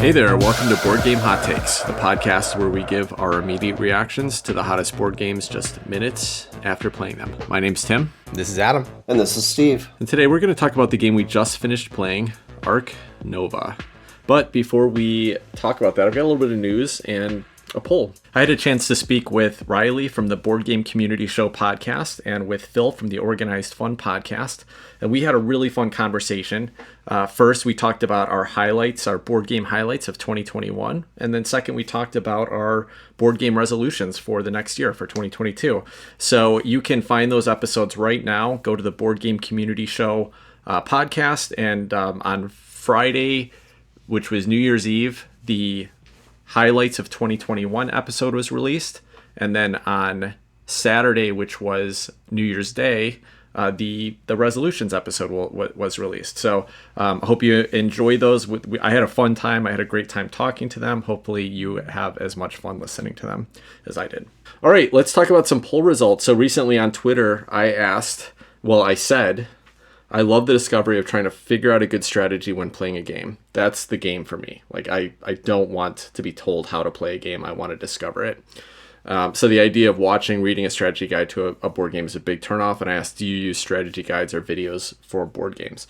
Hey there, welcome to Board Game Hot Takes, the podcast where we give our immediate reactions to the hottest board games just minutes after playing them. My name's Tim. This is Adam. And this is Steve. And today we're going to talk about the game we just finished playing, Ark Nova. But before we talk about that, I've got a little bit of news and a poll. I had a chance to speak with Riley from the Board Game Community Show podcast and with Phil from the Organized Fun podcast. And we had a really fun conversation. First, we talked about our highlights, our board game highlights of 2021. And then second, we talked about our board game resolutions for the next year, for 2022. So you can find those episodes right now. Go to the Board Game Community Show podcast. And on Friday, which was New Year's Eve, the highlights of 2021 episode was released, and then on Saturday, which was New Year's Day, the resolutions episode was released. So I hope you enjoy those. I had a fun time. I had a great time talking to them. Hopefully you have as much fun listening to them as I did. All right, let's talk about some poll results. So recently on Twitter, I said, I love the discovery of trying to figure out a good strategy when playing a game. That's the game for me. Like, I don't want to be told how to play a game. I want to discover it. So the idea of reading a strategy guide to a board game is a big turnoff. And I asked, do you use strategy guides or videos for board games?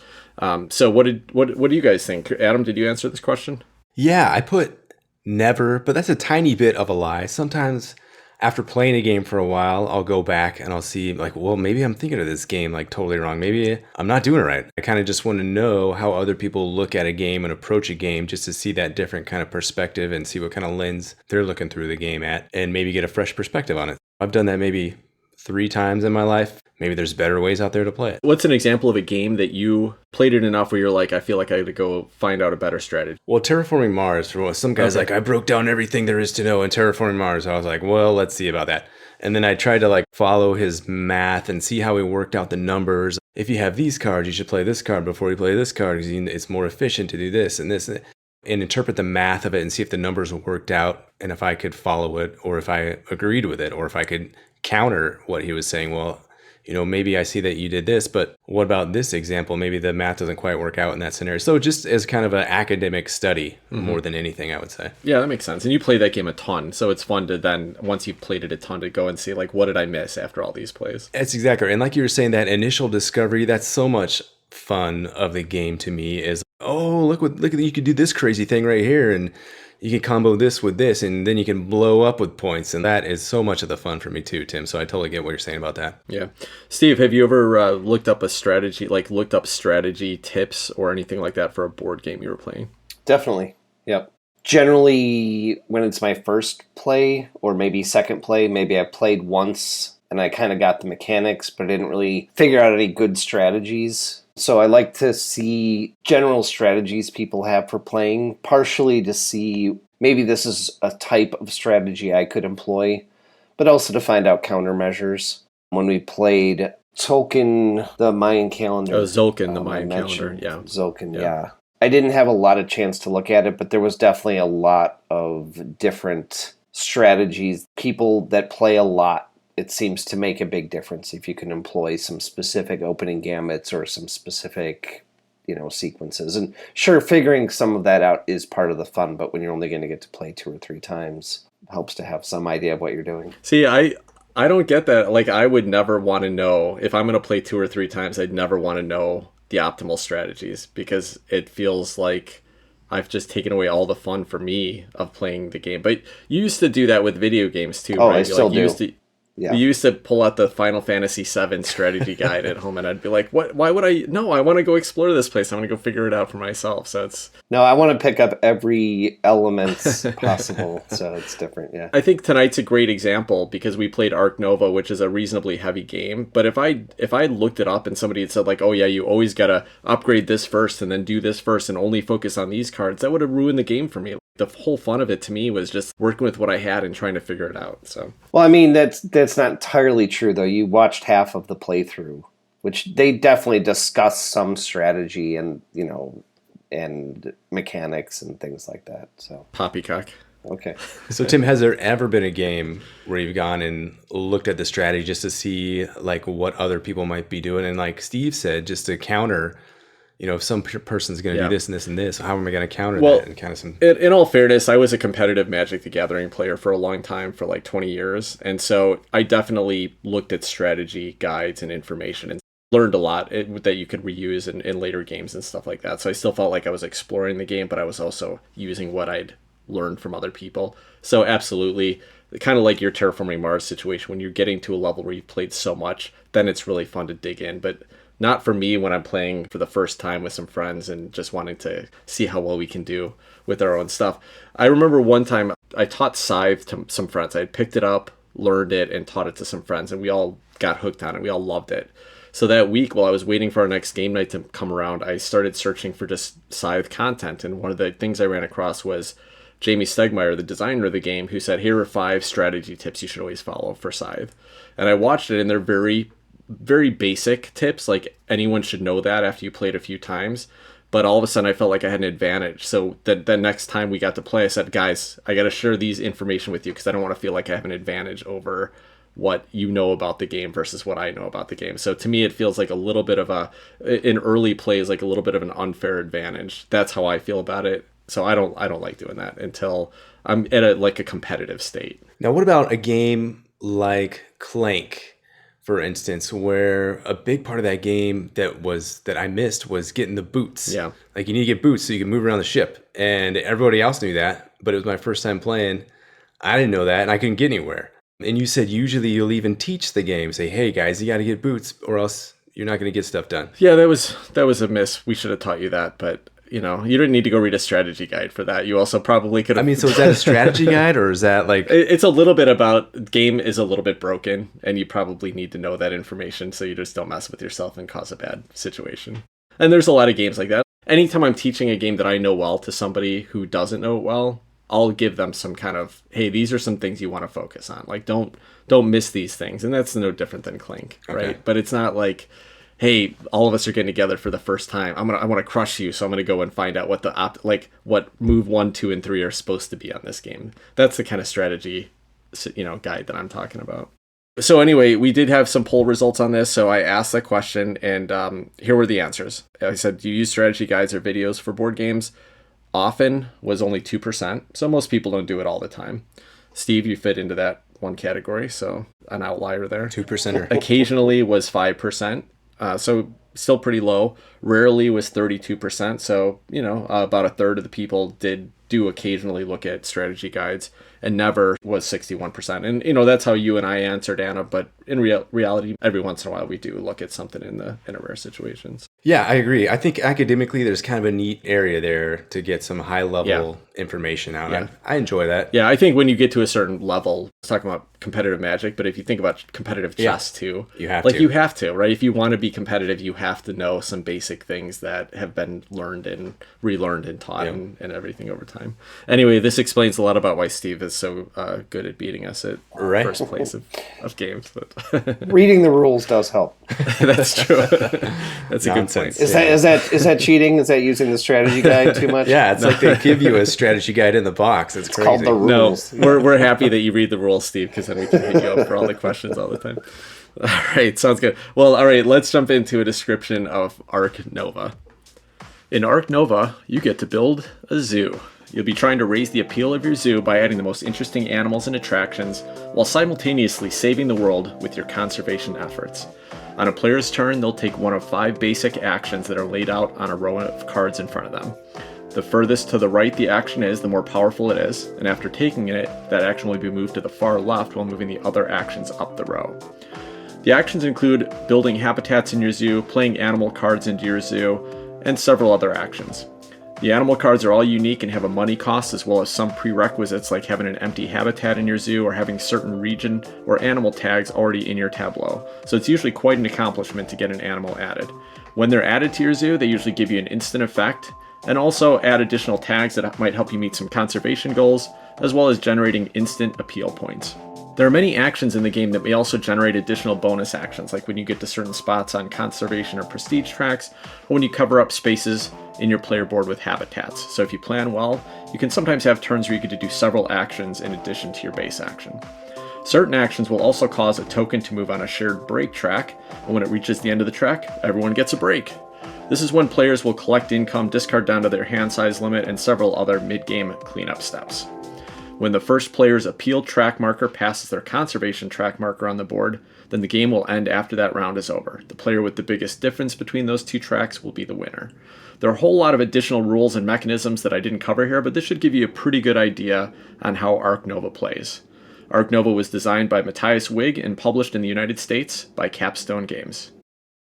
So what do you guys think? Adam, did you answer this question? Yeah, I put never, but that's a tiny bit of a lie. Sometimes after playing a game for a while, I'll go back and I'll see like, well, maybe I'm thinking of this game like totally wrong. Maybe I'm not doing it right. I kind of just want to know how other people look at a game and approach a game just to see that different kind of perspective and see what kind of lens they're looking through the game at and maybe get a fresh perspective on it. I've done that maybe 3 times in my life. Maybe there's better ways out there to play it. What's an example of a game that you played it enough where you're like, I feel like I had to go find out a better strategy? Well, Terraforming Mars, for what some guys like, I broke down everything there is to know in Terraforming Mars. I was like, well, let's see about that. And then I tried to like follow his math and see how he worked out the numbers. If you have these cards, you should play this card before you play this card because it's more efficient to do this and this. And interpret the math of it and see if the numbers worked out and if I could follow it or if I agreed with it or if I could counter what he was saying. Well, maybe I see that you did this, but what about this example? Maybe the math doesn't quite work out in that scenario. So just as kind of an academic study more than anything, I would say. Yeah, that makes sense. And you play that game a ton. So it's fun to then, once you've played it a ton, to go and see like, what did I miss after all these plays? That's exactly right. And like you were saying, that initial discovery, that's so much fun of the game to me is, oh, look at you could do this crazy thing right here. And you can combo this with this, and then you can blow up with points. And that is so much of the fun for me too, Tim. So I totally get what you're saying about that. Yeah. Steve, have you ever looked up strategy tips or anything like that for a board game you were playing? Definitely. Yep. Generally, when it's my first play or maybe second play, maybe I played once and I kind of got the mechanics, but I didn't really figure out any good strategies. So I like to see general strategies people have for playing, partially to see maybe this is a type of strategy I could employ, but also to find out countermeasures. When we played Tolkien, the Mayan calendar. Oh, Tzolk'in, the Mayan calendar, yeah. Tzolk'in, yeah. I didn't have a lot of chance to look at it, but there was definitely a lot of different strategies. People that play a lot, it seems to make a big difference if you can employ some specific opening gamuts or some specific, sequences. And sure, figuring some of that out is part of the fun, but when you're only going to get to play 2 or 3 times, it helps to have some idea of what you're doing. See, I don't get that. Like, I would never want to know, if I'm going to play 2 or 3 times, I'd never want to know the optimal strategies because it feels like I've just taken away all the fun for me of playing the game. But you used to do that with video games too, right? I still do. Yeah. You used to pull out the Final Fantasy VII strategy guide at home, and I'd be like, "What? Why would I? No, I want to go explore this place. I want to go figure it out for myself." So No, I want to pick up every element possible, so it's different, yeah. I think tonight's a great example because we played Ark Nova, which is a reasonably heavy game. But if I looked it up and somebody had said like, "Oh yeah, you always gotta upgrade this first and then do this first and only focus on these cards," that would have ruined the game for me. The whole fun of it to me was just working with what I had and trying to figure it out. So, well, I mean, that's not entirely true, though. You watched half of the playthrough, which they definitely discuss some strategy and, and mechanics and things like that. So poppycock. Okay. So, Tim, has there ever been a game where you've gone and looked at the strategy just to see like what other people might be doing? And like Steve said, just to counter if some person's going to do this and this and this, how am I going to counter Well, that? And kind of some. In all fairness, I was a competitive Magic the Gathering player for a long time, for like 20 years. And so I definitely looked at strategy guides and information and learned a lot that you could reuse in later games and stuff like that. So I still felt like I was exploring the game, but I was also using what I'd learned from other people. So absolutely, kind of like your Terraforming Mars situation, when you're getting to a level where you've played so much, then it's really fun to dig in. But not for me when I'm playing for the first time with some friends and just wanting to see how well we can do with our own stuff. I remember one time I taught Scythe to some friends. I had picked it up, learned it, and taught it to some friends, and we all got hooked on it. We all loved it. So that week, while I was waiting for our next game night to come around, I started searching for just Scythe content. And one of the things I ran across was Jamie Stegmaier, the designer of the game, who said, here are 5 strategy tips you should always follow for Scythe. And I watched it, and they're very, very basic tips. Like, anyone should know that after you played a few times. But all of a sudden, I felt like I had an advantage. So the next time we got to play, I said, guys, I got to share these information with you because I don't want to feel like I have an advantage over what you know about the game versus what I know about the game. So to me, it feels like a little bit of in early plays, like a little bit of an unfair advantage. That's how I feel about it. So I don't like doing that until I'm at a competitive state. Now, what about a game like Clank, for instance, where a big part of that game that I missed was getting the boots. Yeah. Like, you need to get boots so you can move around the ship. And everybody else knew that, but it was my first time playing. I didn't know that, and I couldn't get anywhere. And you said usually you'll even teach the game, say, hey guys, you got to get boots or else you're not going to get stuff done. Yeah, that was a miss. We should have taught you that, but you didn't need to go read a strategy guide for that. You also probably could have. I mean, so is that a strategy guide or is that like... It's a little bit about game is a little bit broken and you probably need to know that information so you just don't mess with yourself and cause a bad situation. And there's a lot of games like that. Anytime I'm teaching a game that I know well to somebody who doesn't know it well, I'll give them some kind of, hey, these are some things you want to focus on. Like, don't miss these things. And that's no different than Clank, right? Okay. But it's not like, hey, all of us are getting together for the first time. I want to crush you, so I'm gonna go and find out what what move 1, 2, and 3 are supposed to be on this game. That's the kind of strategy, guide that I'm talking about. So anyway, we did have some poll results on this. So I asked that question, and here were the answers. I said, do you use strategy guides or videos for board games? Often was only 2%, so most people don't do it all the time. Steve, you fit into that one category, so an outlier there. 2%. Occasionally was 5%, so still pretty low. Rarely was 32%, so about a third of the people did do occasionally look at strategy guides, and never was 61%. And that's how you and I answered, Anna, but in reality, every once in a while we do look at something in rare situations. Yeah, I agree. I think academically there's kind of a neat area there to get some high level information out. Yeah. I enjoy that. Yeah, I think when you get to a certain level, I was talking about competitive Magic, but if you think about competitive chess too, you have to, right? If you want to be competitive, you have to know some basic things that have been learned and relearned and taught and everything over time. Anyway, this explains a lot about why Steve is so good at beating us at first place of games. But reading the rules does help. That's true. That's a good point. Is that cheating? Is that using the strategy guide too much? Yeah, it's like they give you a strategy guide in the box. It's crazy. Called the rules. No, we're happy that you read the rules, Steve, because then we can hit you up for all the questions all the time. All right, sounds good. Well, all right, let's jump into a description of Ark Nova. In Ark Nova, you get to build a zoo. You'll be trying to raise the appeal of your zoo by adding the most interesting animals and attractions, while simultaneously saving the world with your conservation efforts. On a player's turn, they'll take one of 5 basic actions that are laid out on a row of cards in front of them. The furthest to the right the action is, the more powerful it is, and after taking it, that action will be moved to the far left while moving the other actions up the row. The actions include building habitats in your zoo, playing animal cards into your zoo, and several other actions. The animal cards are all unique and have a money cost, as well as some prerequisites like having an empty habitat in your zoo or having certain region or animal tags already in your tableau. So it's usually quite an accomplishment to get an animal added. When they're added to your zoo, they usually give you an instant effect, and also add additional tags that might help you meet some conservation goals, as well as generating instant appeal points. There are many actions in the game that may also generate additional bonus actions, like when you get to certain spots on conservation or prestige tracks, or when you cover up spaces in your player board with habitats. So if you plan well, you can sometimes have turns where you get to do several actions in addition to your base action. Certain actions will also cause a token to move on a shared break track, and when it reaches the end of the track, everyone gets a break. This is when players will collect income, discard down to their hand size limit, and several other mid-game cleanup steps. When the first player's appeal track marker passes their conservation track marker on the board, then the game will end after that round is over. The player with the biggest difference between those two tracks will be the winner. There are a whole lot of additional rules and mechanisms that I didn't cover here, but this should give you a pretty good idea on how Ark Nova plays. Ark Nova was designed by Matthias Wig and published in the United States by Capstone Games.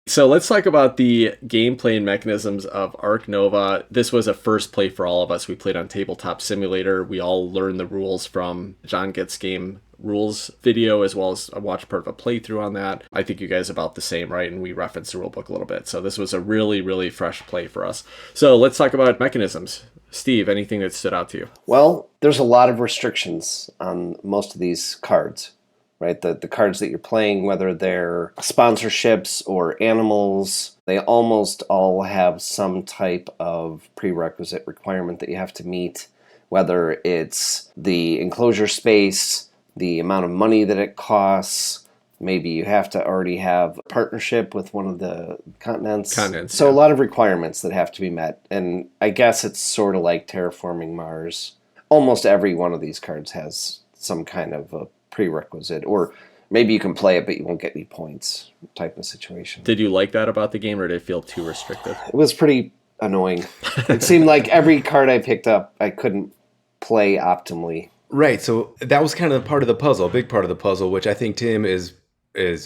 So let's talk about the gameplay and mechanisms of Ark Nova. This was a first play for all of us. We played on Tabletop Simulator. We all learned the rules from John Gets Game rules video, as well as I watched part of a playthrough on that. I think you guys are about the same, right? And we referenced the rulebook a little bit. So this was a really, really fresh play for us. So let's talk about mechanisms. Steve, anything that stood out to you? Well, there's a lot of restrictions on most of these cards, right? The cards that you're playing, whether they're sponsorships or animals, they almost all have some type of prerequisite requirement that you have to meet, whether it's the enclosure space, the amount of money that it costs. Maybe you have to already have a partnership with one of the continents. So yeah. A lot of requirements that have to be met. And I guess it's sort of like Terraforming Mars. Almost every one of these cards has some kind of a prerequisite, or maybe you can play it but you won't get any points type of situation. Did you like that about the game, or did it feel too restrictive? It was pretty annoying. It seemed like every card I picked up, I couldn't play optimally. Right, so that was kind of part of the puzzle, a big part of the puzzle, which I think Tim is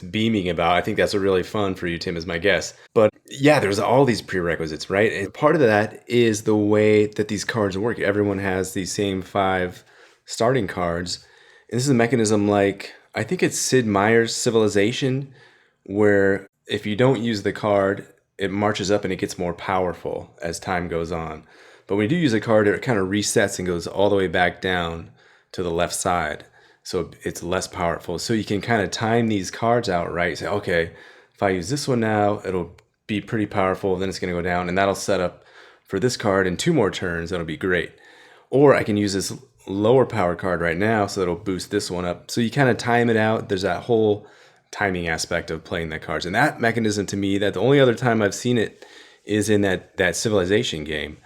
beaming about. I think that's a really fun for you, Tim, is my guess. But yeah, there's all these prerequisites, right? And part of that is the way that these cards work. Everyone has these same 5 starting cards. And this is a mechanism like, I think it's Sid Meier's Civilization, where if you don't use the card, it marches up and it gets more powerful as time goes on. But when you do use a card, it kind of resets and goes all the way back down to the left side. So it's less powerful. So you can kind of time these cards out, right? Say, okay, if I use this one now, it'll be pretty powerful. Then it's going to go down, and that'll set up for this card in 2 more turns. That'll be great. Or I can use this lower power card right now, so it'll boost this one up. So you kind of time it out. There's that whole timing aspect of playing the cards. And that mechanism, to me, that the only other time I've seen it is in that Civilization game.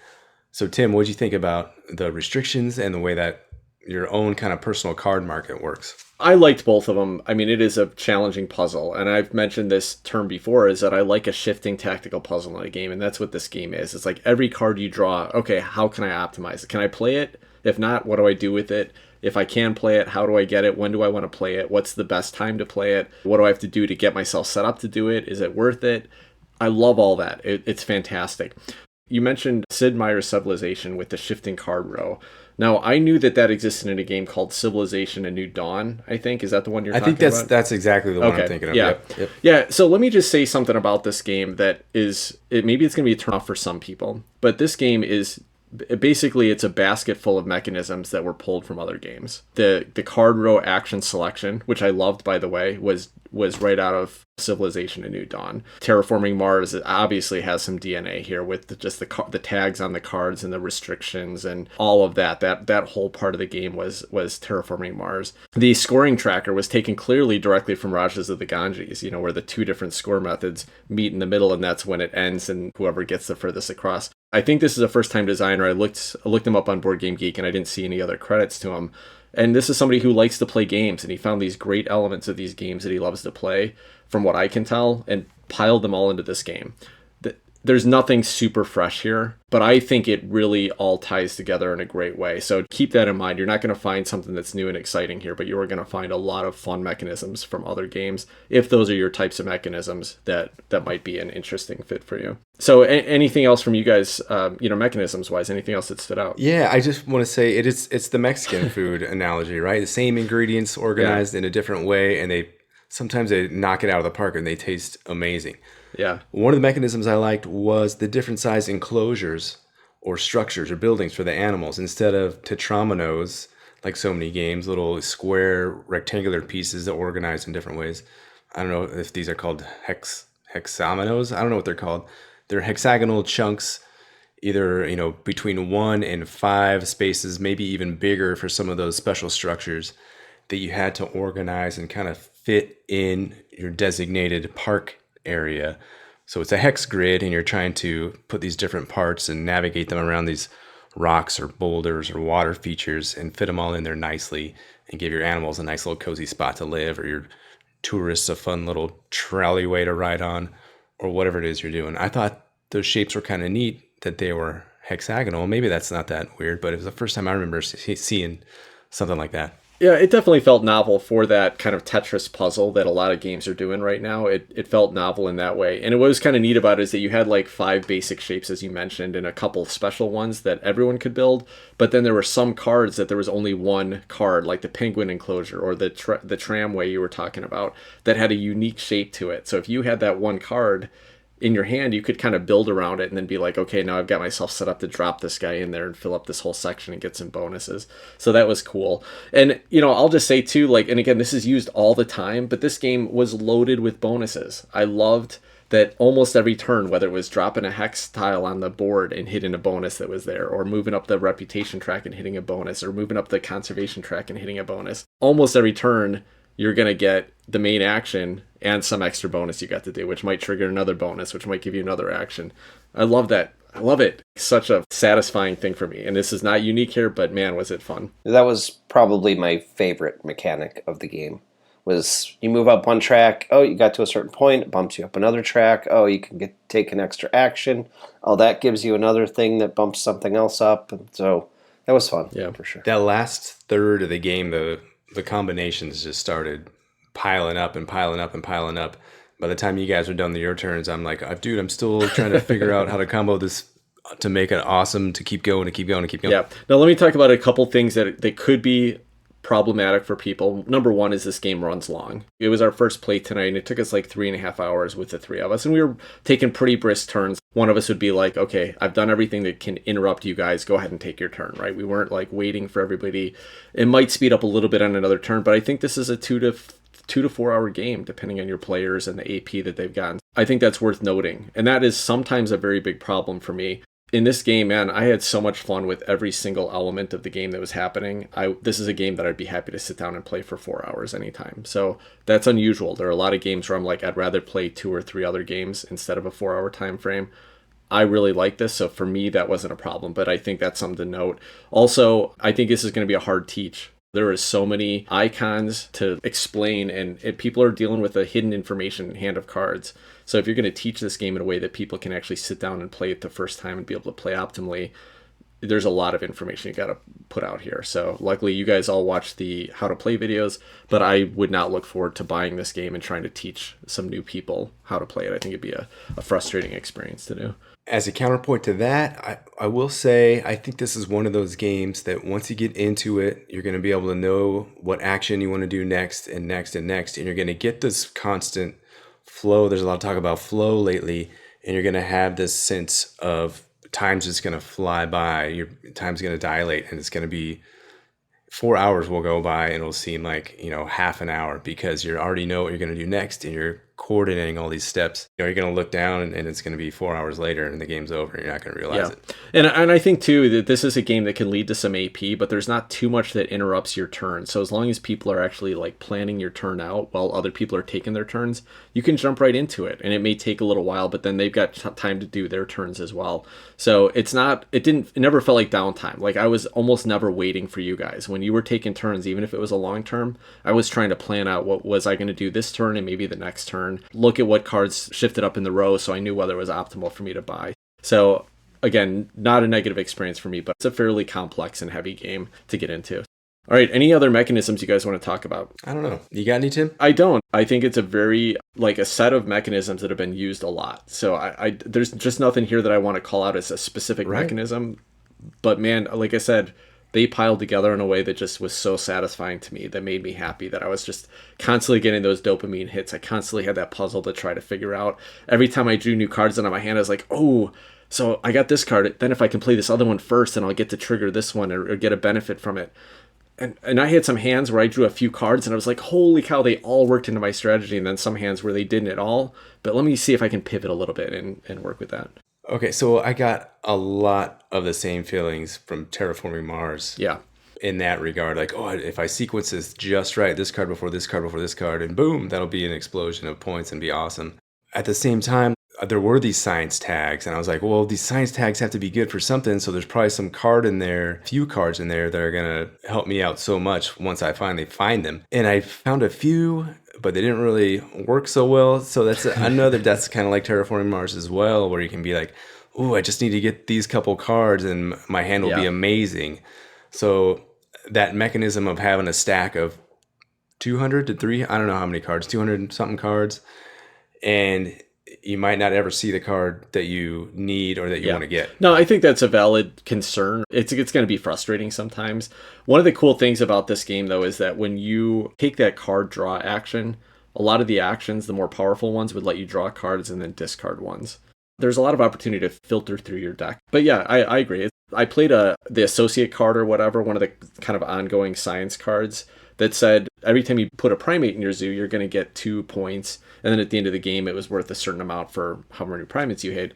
So Tim, what did you think about the restrictions and the way that your own kind of personal card market works? I liked both of them. I mean, it is a challenging puzzle, and I've mentioned this term before, is that I like a shifting tactical puzzle in a game, and that's what this game is. It's like every card you draw, okay, how can I optimize it? Can I play it? If not, what do I do with it? If I can play it, how do I get it? When do I want to play it? What's the best time to play it? What do I have to do to get myself set up to do it? Is it worth it? I love all that. It's fantastic. You mentioned Sid Meier's Civilization with the shifting card row. Now, I knew that existed in a game called Civilization: A New Dawn, I think. Is that the one you're talking about? I think that's exactly the one I'm thinking of. Yeah. Yep. Yeah, so let me just say something about this game that maybe it's going to be a turnoff for some people, but this game is basically, it's a basket full of mechanisms that were pulled from other games. The card row action selection, which I loved, by the way, was right out of Civilization: A New Dawn. Terraforming Mars obviously has some DNA here with the tags on the cards and the restrictions and all of that. That whole part of the game was Terraforming Mars. The scoring tracker was taken clearly directly from Rajas of the Ganges, where the 2 different score methods meet in the middle, and that's when it ends and whoever gets the furthest across. I think this is a first-time designer. I looked him up on Board Game Geek, and I didn't see any other credits to him. And this is somebody who likes to play games, and he found these great elements of these games that he loves to play, from what I can tell, and piled them all into this game. There's nothing super fresh here, but I think it really all ties together in a great way. So keep that in mind. You're not going to find something that's new and exciting here, but you are going to find a lot of fun mechanisms from other games, if those are your types of mechanisms that might be an interesting fit for you. So anything else from you guys, mechanisms-wise, anything else that stood out? Yeah, I just want to say it's the Mexican food analogy, right? The same ingredients organized in a different way, and sometimes they knock it out of the park and they taste amazing. Yeah. One of the mechanisms I liked was the different size enclosures or structures or buildings for the animals. Instead of tetrominoes, like so many games, little square rectangular pieces that are organized in different ways. I don't know if these are called hexaminos. I don't know what they're called. They're hexagonal chunks, either between 1 and 5 spaces, maybe even bigger for some of those special structures that you had to organize and kind of fit in your designated park area. So it's a hex grid, and you're trying to put these different parts and navigate them around these rocks or boulders or water features and fit them all in there nicely and give your animals a nice little cozy spot to live, or your tourists a fun little trolley-way to ride on, or whatever it is you're doing. I thought those shapes were kind of neat that they were hexagonal. Maybe that's not that weird, but it was the first time I remember seeing something like that. Yeah, it definitely felt novel for that kind of Tetris puzzle that a lot of games are doing right now. It felt novel in that way. And what was kind of neat about it is that you had like 5 basic shapes, as you mentioned, and a couple of special ones that everyone could build. But then there were some cards that there was only one card, like the penguin enclosure or the tramway you were talking about, that had a unique shape to it. So if you had that one card in your hand, you could kind of build around it and then be like, okay, now I've got myself set up to drop this guy in there and fill up this whole section and get some bonuses. So that was cool. And, I'll just say too, like, and again, this is used all the time, but this game was loaded with bonuses. I loved that almost every turn, whether it was dropping a hex tile on the board and hitting a bonus that was there, or moving up the reputation track and hitting a bonus, or moving up the conservation track and hitting a bonus, almost every turn, you're going to get the main action and some extra bonus you got to do, which might trigger another bonus, which might give you another action. I love that. I love it. Such a satisfying thing for me. And this is not unique here, but man, was it fun. That was probably my favorite mechanic of the game. Was you move up one track, oh, you got to a certain point, it bumps you up another track, oh, you can take an extra action, oh, that gives you another thing that bumps something else up. And so that was fun, yeah, for sure. That last third of the game, the combinations just started piling up and piling up and piling up. By the time you guys were done with your turns, I'm like, dude, I'm still trying to figure out how to combo this to make it awesome, to keep going, to keep going, to keep going. Yeah. Now let me talk about a couple things that they could be problematic for people. Number one is this game runs long. It was our first play tonight, and it took us like 3.5 hours with the 3 of us, and we were taking pretty brisk turns. One of us would be like, okay, I've done everything that can interrupt you guys. Go ahead and take your turn, right? We weren't like waiting for everybody. It might speed up a little bit on another turn, but I think this is a 2 to 4 hour game, depending on your players and the AP that they've gotten. I think that's worth noting. And that is sometimes a very big problem for me. In this game, man, I had so much fun with every single element of the game that was happening. This is a game that I'd be happy to sit down and play for 4 hours anytime. So that's unusual. There are a lot of games where I'm like, I'd rather play 2 or 3 other games instead of a 4-hour time frame. I really like this, so for me, that wasn't a problem, but I think that's something to note. Also, I think this is going to be a hard teach. There is so many icons to explain, and people are dealing with a hidden information hand of cards. So if you're going to teach this game in a way that people can actually sit down and play it the first time and be able to play optimally, there's a lot of information you got to put out here. So luckily you guys all watch the how to play videos, but I would not look forward to buying this game and trying to teach some new people how to play it. I think it'd be a frustrating experience to do. As a counterpoint to that, I will say I think this is one of those games that once you get into it, you're going to be able to know what action you want to do next and next and next, and you're going to get this constant flow. There's a lot of talk about flow lately, and you're going to have this sense of time's just going to fly by. Your time's going to dilate, and it's going to be 4 hours will go by, and it'll seem like, half an hour, because you already know what you're going to do next, and you're coordinating all these steps. You're going to look down, and it's going to be 4 hours later, and the game's over, and you're not going to realize it. And I think too that this is a game that can lead to some AP, but there's not too much that interrupts your turn. So as long as people are actually like planning your turn out while other people are taking their turns, you can jump right into it. And it may take a little while, but then they've got time to do their turns as well. So it never felt like downtime. Like I was almost never waiting for you guys. When you were taking turns, even if it was a long term, I was trying to plan out what was I going to do this turn and maybe the next turn. Look at what cards shifted up in the row so I knew whether it was optimal for me to buy. So again, not a negative experience for me, but it's a fairly complex and heavy game to get into. All right, any other mechanisms you guys want to talk about? I don't know. You got any, Tim? I don't. I think it's a set of mechanisms that have been used a lot. So there's just nothing here that I want to call out as a specific mechanism. But man, like I said, they piled together in a way that just was so satisfying to me, that made me happy, that I was just constantly getting those dopamine hits. I constantly had that puzzle to try to figure out. Every time I drew new cards into my hand, I was like, oh, so I got this card. Then if I can play this other one first, then I'll get to trigger this one or get a benefit from it. And I had some hands where I drew a few cards and I was like, holy cow, they all worked into my strategy. And then some hands where they didn't at all. But let me see if I can pivot a little bit and work with that. Okay, so I got a lot of the same feelings from Terraforming Mars. Yeah. In that regard, like, oh, if I sequence this just right, this card before this card before this card, and boom, that'll be an explosion of points and be awesome. At the same time, there were these science tags, and I was like, well, these science tags have to be good for something, so there's probably some card in there, few cards in there that are going to help me out so much once I finally find them. And I found a few, but they didn't really work so well. So that's that's kind of like Terraforming Mars as well, where you can be like, oh, I just need to get these couple cards and my hand will be amazing. So that mechanism of having a stack of 200 to 300, I don't know how many cards, 200 something cards, and you might not ever see the card that you need or that you want to get. No, I think that's a valid concern. It's going to be frustrating sometimes. One of the cool things about this game, though, is that when you take that card draw action, a lot of the actions, the more powerful ones, would let you draw cards and then discard ones. There's a lot of opportunity to filter through your deck. But yeah, I agree. I played the associate card or whatever, one of the kind of ongoing science cards that said every time you put a primate in your zoo, you're going to get 2 points. And then at the end of the game, it was worth a certain amount for however many primates you had.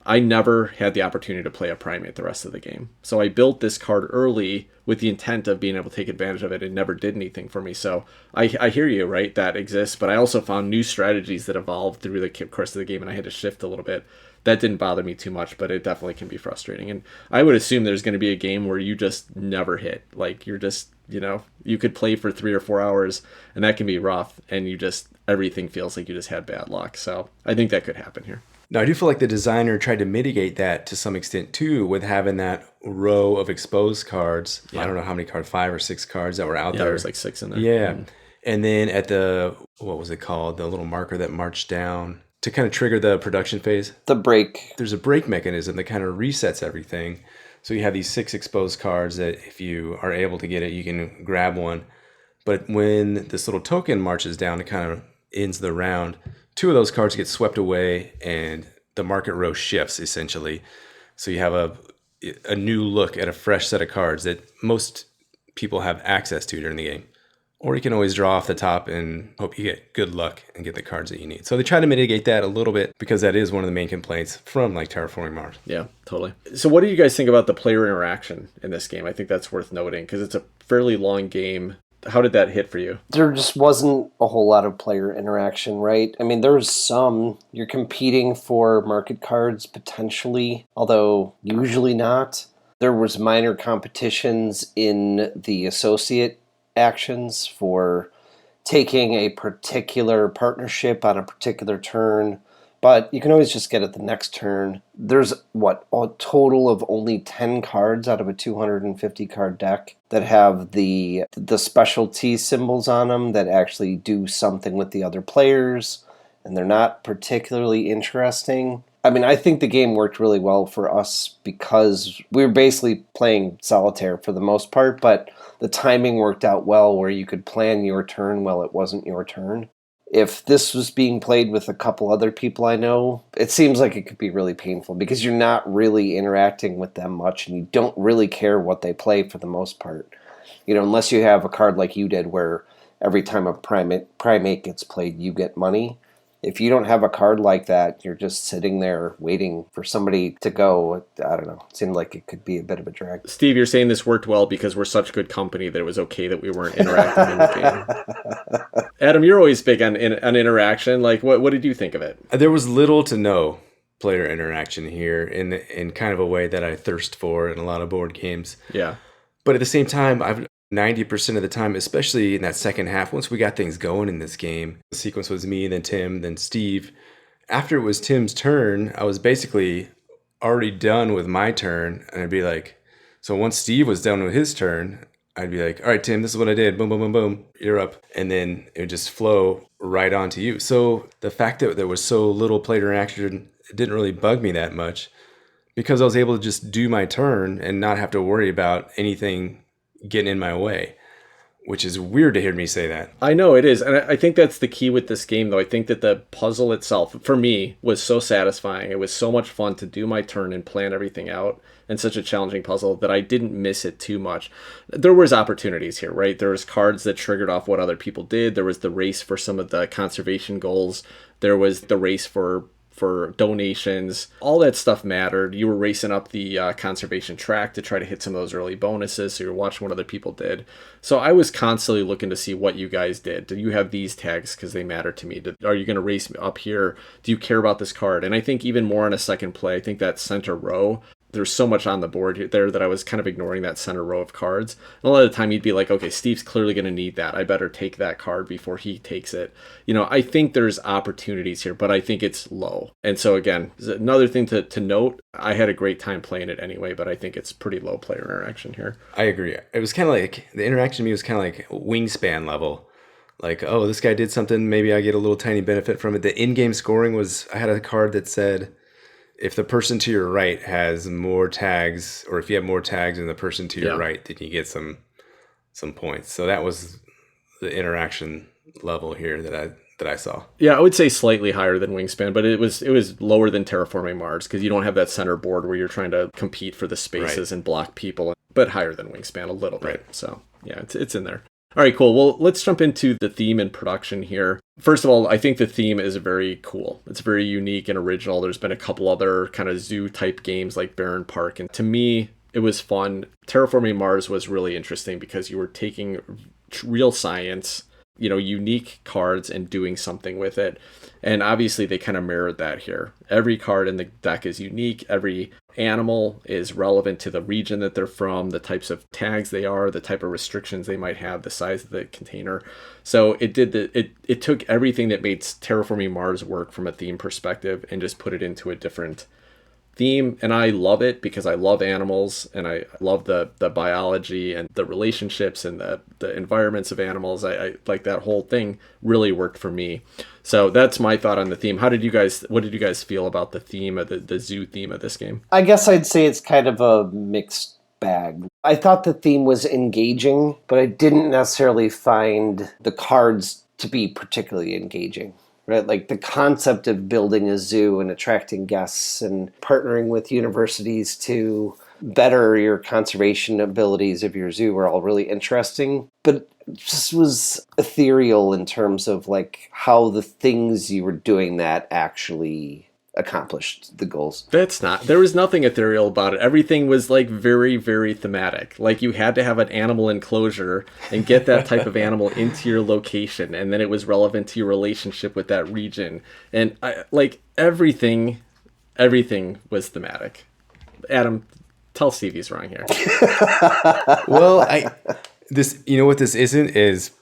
I never had the opportunity to play a primate the rest of the game. So I built this card early with the intent of being able to take advantage of it. It never did anything for me. So I hear you, right? That exists. But I also found new strategies that evolved through the course of the game, and I had to shift a little bit. That didn't bother me too much, but it definitely can be frustrating. And I would assume there's going to be a game where you just never hit. Like you're just, you could play for 3 or 4 hours, and that can be rough. And everything feels like you just had bad luck. So I think that could happen here. Now, I do feel like the designer tried to mitigate that to some extent, too, with having that row of exposed cards. Yeah. I don't know how many cards, 5 or 6 cards that were out there. There was like 6 in there. Yeah. And then at what was it called? The little marker that marched down to kind of trigger the production phase. The break. There's a break mechanism that kind of resets everything. So you have these 6 exposed cards that if you are able to get it, you can grab one. But when this little token marches down, it kind of ends the round. 2 of those cards get swept away and the market row shifts essentially. So you have a new look at a fresh set of cards that most people have access to during the game. Or you can always draw off the top and hope you get good luck and get the cards that you need. So they try to mitigate that a little bit because that is one of the main complaints from like Terraforming Mars. Yeah, totally. So what do you guys think about the player interaction in this game? I think that's worth noting because it's a fairly long game. How did that hit for you? There just wasn't a whole lot of player interaction, right? I mean, there was some. You're competing for market cards potentially, although usually not. There was minor competitions in the associate actions for taking a particular partnership on a particular turn, but you can always just get it the next turn. There's a total of only 10 cards out of a 250 card deck that have the specialty symbols on them that actually do something with the other players, and they're not particularly interesting. I mean, I think the game worked really well for us because we were basically playing solitaire for the most part, but the timing worked out well where you could plan your turn while it wasn't your turn. If this was being played with a couple other people I know, it seems like it could be really painful because you're not really interacting with them much and you don't really care what they play for the most part. Unless you have a card like you did where every time a primate gets played, you get money. If you don't have a card like that, you're just sitting there waiting for somebody to go. I don't know. It seemed like it could be a bit of a drag. Steve, you're saying this worked well because we're such good company that it was okay that we weren't interacting in the game. Adam, you're always big on interaction. Like, what did you think of it? There was little to no player interaction here in kind of a way that I thirst for in a lot of board games. Yeah. But at the same time, 90% of the time, especially in that second half, once we got things going in this game, the sequence was me, then Tim, then Steve. After it was Tim's turn, I was basically already done with my turn. And I'd be like, so once Steve was done with his turn, I'd be like, all right, Tim, this is what I did. Boom, boom, boom, boom. You're up. And then it would just flow right onto you. So the fact that there was so little player interaction, it didn't really bug me that much because I was able to just do my turn and not have to worry about anything getting in my way, which is weird to hear me say that. I know it is. And I think that's the key with this game, though. I think that the puzzle itself, for me, was so satisfying. It was so much fun to do my turn and plan everything out, and such a challenging puzzle that I didn't miss it too much. There was opportunities here, right? There was cards that triggered off what other people did. There was the race for some of the conservation goals. There was the race for for donations. All that stuff mattered. You were racing up the conservation track to try to hit some of those early bonuses, so you're watching what other people did. So I was constantly looking to see what you guys did. Do you have these tags because they matter to me? Are you going to race up here? Do you care about this card? And I think even more on a second play, I think that center row, there's so much on the board there that I was kind of ignoring that center row of cards. And a lot of the time you'd be like, okay, Steve's clearly going to need that. I better take that card before he takes it. I think there's opportunities here, but I think it's low. And so again, another thing to note, I had a great time playing it anyway, but I think it's pretty low player interaction here. I agree. It was kind of like, the interaction to me was kind of like Wingspan level. Like, oh, this guy did something, maybe I get a little tiny benefit from it. The in-game scoring was, I had a card that said, if the person to your right has more tags, or if you have more tags than the person to your right, then you get some points. So that was the interaction level here that I saw. Yeah, I would say slightly higher than Wingspan, but it was lower than Terraforming Mars because you don't have that center board where you're trying to compete for the spaces and block people, but higher than Wingspan a little bit. Right. So yeah, it's in there. All right, cool. Well, let's jump into the theme and production here. First of all, I think the theme is very cool. It's very unique and original. There's been a couple other kind of zoo type games like Barren Park. And to me, it was fun. Terraforming Mars was really interesting because you were taking real science, unique cards and doing something with it. And obviously they kind of mirrored that here. Every card in the deck is unique. Every animal is relevant to the region that they're from, the types of tags they are, the type of restrictions they might have, the size of the container. So it took everything that made Terraforming Mars work from a theme perspective and just put it into a different theme. And I love it because I love animals and I love the biology and the relationships and the environments of animals. I like that whole thing really worked for me. So that's my thought on the theme. What did you guys feel about the theme of the zoo theme of this game? I guess I'd say it's kind of a mixed bag. I thought the theme was engaging, but I didn't necessarily find the cards to be particularly engaging. Right, like the concept of building a zoo and attracting guests and partnering with universities to better your conservation abilities of your zoo were all really interesting, but it just was ethereal in terms of like how the things you were doing that actually accomplished the goals. There was nothing ethereal about it. Everything was like very, very thematic. Like you had to have an animal enclosure and get that type of animal into your location. And then it was relevant to your relationship with that region. And everything was thematic. Adam, tell Steve he's wrong here. Well, what this isn't is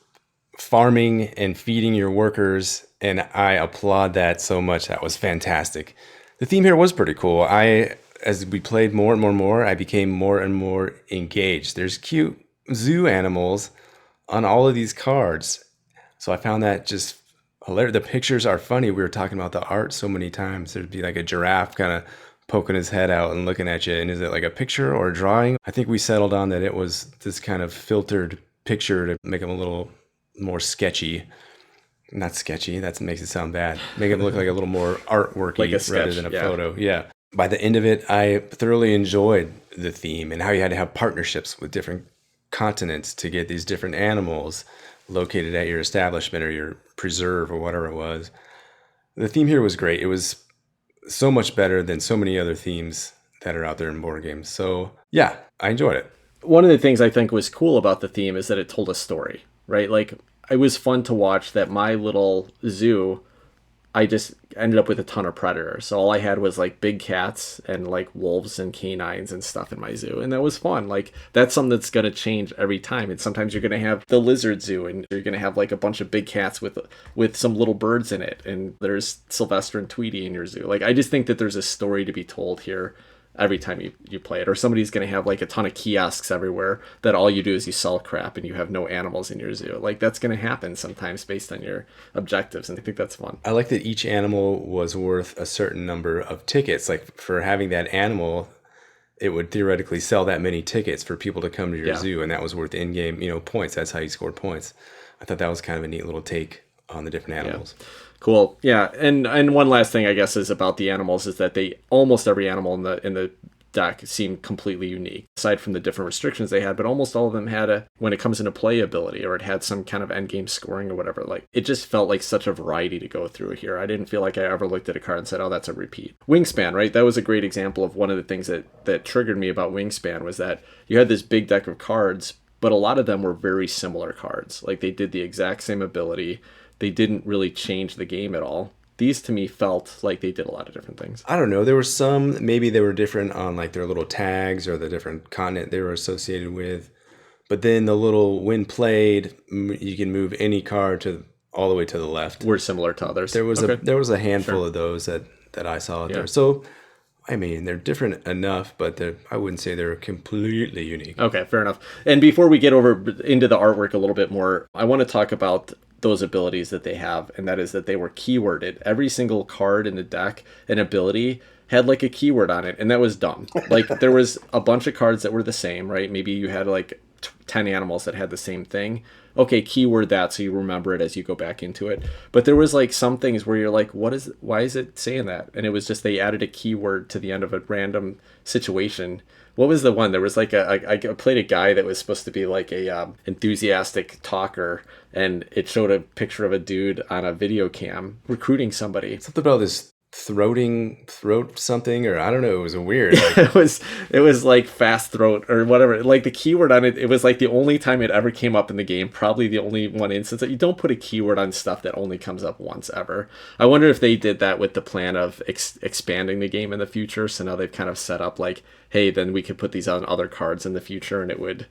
farming and feeding your workers, and I applaud that so much. That was fantastic. The theme here was pretty cool. As we played more and more, I became more and more engaged. There's cute zoo animals on all of these cards, so I found that just hilarious. The pictures are funny. We were talking about the art so many times. There'd be like a giraffe kind of poking his head out and looking at you, and is it like a picture or a drawing? I think we settled on that it was this kind of filtered picture to make them a little more sketchy. Not sketchy, that makes it sound bad. Make it look like a little more artworky like a sketch, rather than a photo. Yeah. By the end of it, I thoroughly enjoyed the theme and how you had to have partnerships with different continents to get these different animals located at your establishment or your preserve or whatever it was. The theme here was great. It was so much better than so many other themes that are out there in board games. So yeah, I enjoyed it. One of the things I think was cool about the theme is that it told a story, right? Like it was fun to watch that my little zoo, I just ended up with a ton of predators. So all I had was like big cats and like wolves and canines and stuff in my zoo. And that was fun. Like that's something that's going to change every time. And sometimes you're going to have the lizard zoo and you're going to have like a bunch of big cats with some little birds in it. And there's Sylvester and Tweety in your zoo. Like I just think that there's a story to be told here every time you play it. Or somebody's going to have like a ton of kiosks everywhere that all you do is you sell crap and you have no animals in your zoo. Like that's going to happen sometimes based on your objectives, and I think that's fun. I like that each animal was worth a certain number of tickets. Like for having that animal, it would theoretically sell that many tickets for people to come to your zoo, and that was worth in-game, points. That's how you scored points. I thought that was kind of a neat little take on the different animals. Yeah. Cool. Yeah, and one last thing I guess is about the animals is that almost every animal in the deck seemed completely unique, aside from the different restrictions they had, but almost all of them had when it comes into playability, or it had some kind of endgame scoring or whatever, like, it just felt like such a variety to go through here. I didn't feel like I ever looked at a card and said, oh, that's a repeat. Wingspan, right? That was a great example of one of the things that triggered me about Wingspan, was that you had this big deck of cards, but a lot of them were very similar cards. Like, they did the exact same ability. They didn't really change the game at all. These to me felt like they did a lot of different things. I don't know. There were some, maybe they were different on like their little tags or the different continent they were associated with. But then the little when played, you can move any card all the way to the left. Were similar to others. There was a handful of those that I saw out there. So, I mean, they're different enough, but I wouldn't say they're completely unique. Okay, fair enough. And before we get over into the artwork a little bit more, I want to talk about those abilities that they have, and that is that they were keyworded. Every single card in the deck and ability had like a keyword on it, and that was dumb. Like, there was a bunch of cards that were the same, right? Maybe you had like 10 animals that had the same thing. Okay, keyword that so you remember it as you go back into it. But there was like some things where you're like, why is it saying that? And it was just they added a keyword to the end of a random situation. What was the one? There was like I played a guy that was supposed to be like a enthusiastic talker, and it showed a picture of a dude on a video cam recruiting somebody. Something about this throat something, or I don't know. It was a weird. Like, it was like fast throat or whatever. Like, the keyword on it, it was like the only time it ever came up in the game. Probably the only one instance that you don't put a keyword on stuff that only comes up once ever. I wonder if they did that with the plan of expanding the game in the future. So now they've kind of set up like, hey, then we could put these on other cards in the future, and it would,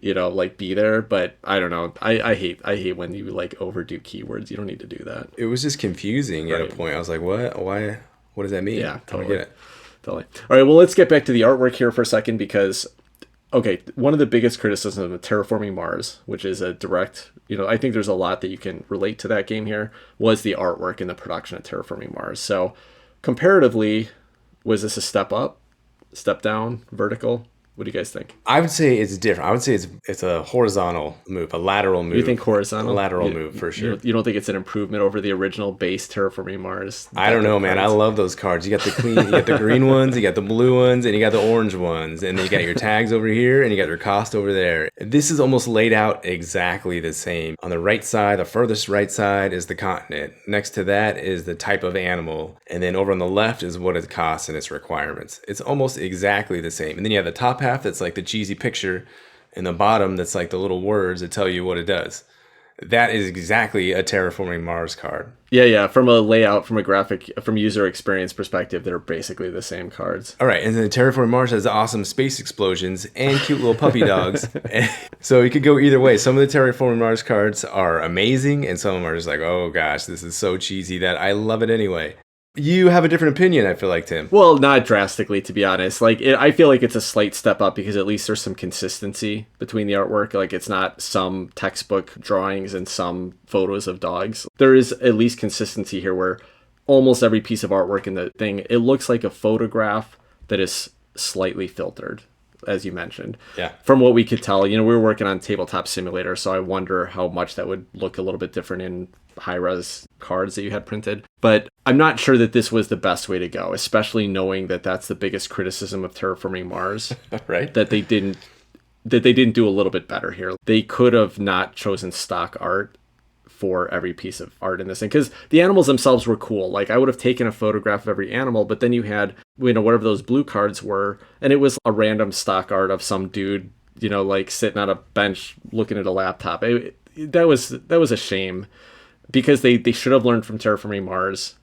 like, be there. But I don't know. I hate when you like overdo keywords. You don't need to do that. It was just confusing at a point. I was like, what? Why? What does that mean? Yeah, totally. I don't get it. Totally. All right, well, let's get back to the artwork here for a second, because, okay, one of the biggest criticisms of Terraforming Mars, which is a direct, I think there's a lot that you can relate to that game here, was the artwork and the production of Terraforming Mars. So comparatively, was this a step up, step down, vertical? What do you guys think? I would say it's different. I would say it's a horizontal move, a lateral move. You think horizontal? A lateral move, for sure. You don't think it's an improvement over the original base Terraforming Mars? I don't know, man. I love those cards. You got the green ones, you got the blue ones, and you got the orange ones. And then you got your tags over here, and you got your cost over there. This is almost laid out exactly the same. On the right side, the furthest right side, is the continent. Next to that is the type of animal. And then over on the left is what it costs and its requirements. It's almost exactly the same. And then you have the top half that's like the cheesy picture, and the bottom that's like the little words that tell you what it does. That is exactly a Terraforming Mars card. Yeah. From a layout, from a graphic, from user experience perspective, they're basically the same cards. All right, and then Terraforming Mars has awesome space explosions and cute little puppy dogs. So it could go either way. Some of the Terraforming Mars cards are amazing, and some of them are just like, oh gosh, this is so cheesy that I love it anyway. You have a different opinion, I feel like, Tim. Well, not drastically, to be honest. Like, I feel like it's a slight step up because at least there's some consistency between the artwork. Like, it's not some textbook drawings and some photos of dogs. There is at least consistency here where almost every piece of artwork in the thing, it looks like a photograph that is slightly filtered, as you mentioned. Yeah. From what we could tell, we were working on Tabletop Simulator, so I wonder how much that would look a little bit different in high-res cards that you had printed. But I'm not sure that this was the best way to go, especially knowing that that's the biggest criticism of Terraforming Mars. Right. That they didn't do a little bit better here. They could have not chosen stock art for every piece of art in this thing, because the animals themselves were cool. Like, I would have taken a photograph of every animal, but then you had, whatever those blue cards were, and it was a random stock art of some dude, like sitting on a bench looking at a laptop. That was a shame, because they should have learned from Terraforming Mars,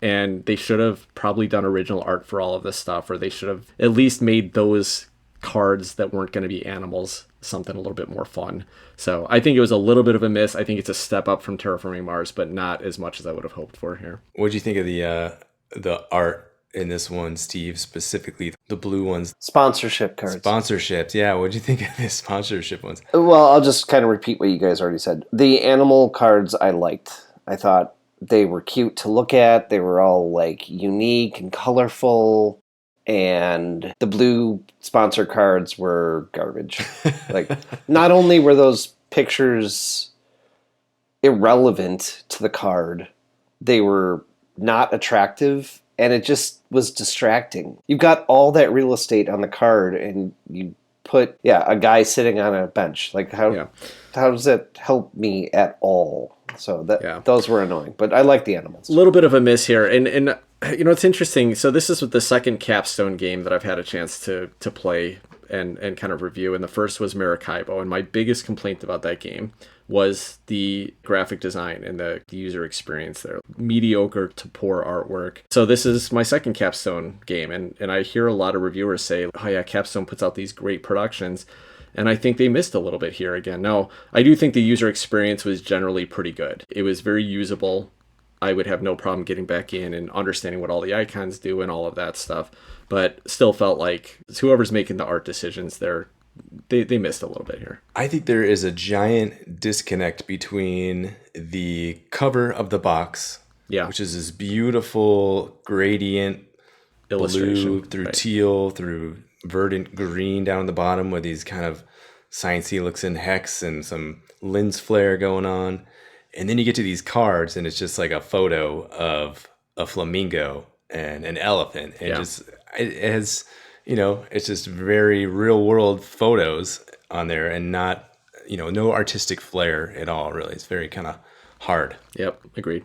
and they should have probably done original art for all of this stuff, or they should have at least made those cards that weren't going to be animals something a little bit more fun. So I think it was a little bit of a miss. I think it's a step up from Terraforming Mars, but not as much as I would have hoped for here. What do you think of the art in this one, Steve, specifically the blue ones? Sponsorship cards. Sponsorships, yeah. What do you think of the sponsorship ones? Well, I'll just kind of repeat what you guys already said. The animal cards I liked. I thought they were cute to look at. They were all like unique and colorful. And the blue sponsor cards were garbage. Like, not only were those pictures irrelevant to the card, they were not attractive and it just was distracting. You've got all that real estate on the card, and you put a guy sitting on a bench. Like how does that help me at all? So those were annoying, but I like the animals. A little bit of a miss here, and it's interesting. So this is the second capstone game that I've had a chance to play and kind of review, and the first was Maracaibo, and my biggest complaint about that game was the graphic design and the user experience there. Mediocre to poor artwork. So this is my second capstone game, and I hear a lot of reviewers say, oh yeah, Capstone puts out these great productions, and I think they missed a little bit here again. Now, I do think the user experience was generally pretty good. It was very usable. I would have no problem getting back in and understanding what all the icons do and all of that stuff, but still felt like whoever's making the art decisions there, they missed a little bit here. I think there is a giant disconnect between the cover of the box, which is this beautiful gradient illustration, blue through teal, through verdant green down the bottom with these kind of sciencey looks in hex and some lens flare going on. And then you get to these cards and it's just like a photo of a flamingo and an elephant. And it has, it's just very real world photos on there and not, no artistic flair at all, really. It's very kind of hard. Yep, agreed.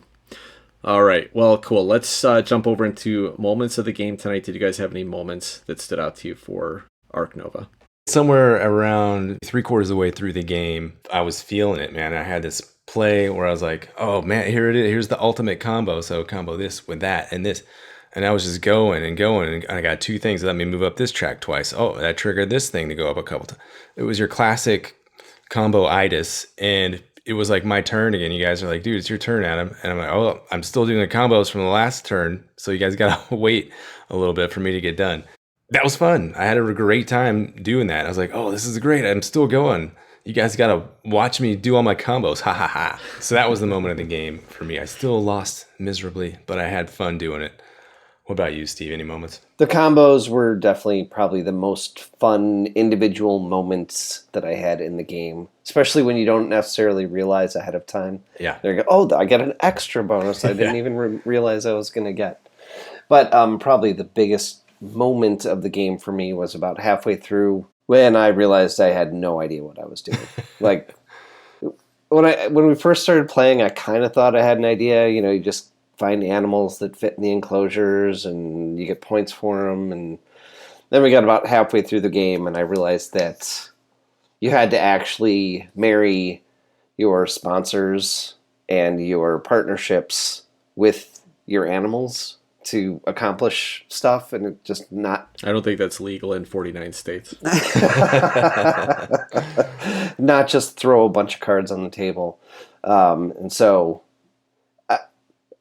All right, well, cool. Let's jump over into moments of the game tonight. Did you guys have any moments that stood out to you for Ark Nova? Somewhere around 3/4 of the way through the game, I was feeling it, man. I had this play where I was like, oh man, here it is. Here's the ultimate combo. So combo this with that and this. And I was just going and going. And I got two things. Let me move up this track twice. Oh, that triggered this thing to go up a couple times. It was your classic combo-itis. And it was like my turn again. You guys are like, dude, it's your turn, Adam. And I'm like, oh, I'm still doing the combos from the last turn. So you guys got to wait a little bit for me to get done. That was fun. I had a great time doing that. I was like, oh, this is great. I'm still going. You guys got to watch me do all my combos. Ha ha ha. So that was the moment of the game for me. I still lost miserably, but I had fun doing it. What about you, Steve? Any moments? The combos were definitely probably the most fun individual moments that I had in the game, especially when you don't necessarily realize ahead of time. Yeah. I get an extra bonus I didn't even realize I was going to get. But probably the biggest moment of the game for me was about halfway through when I realized I had no idea what I was doing. Like when we first started playing, I kind of thought I had an idea. You just find animals that fit in the enclosures and you get points for them. And then we got about halfway through the game and I realized that you had to actually marry your sponsors and your partnerships with your animals to accomplish stuff, and it just not... I don't think that's legal in 49 states. Not just throw a bunch of cards on the table. And so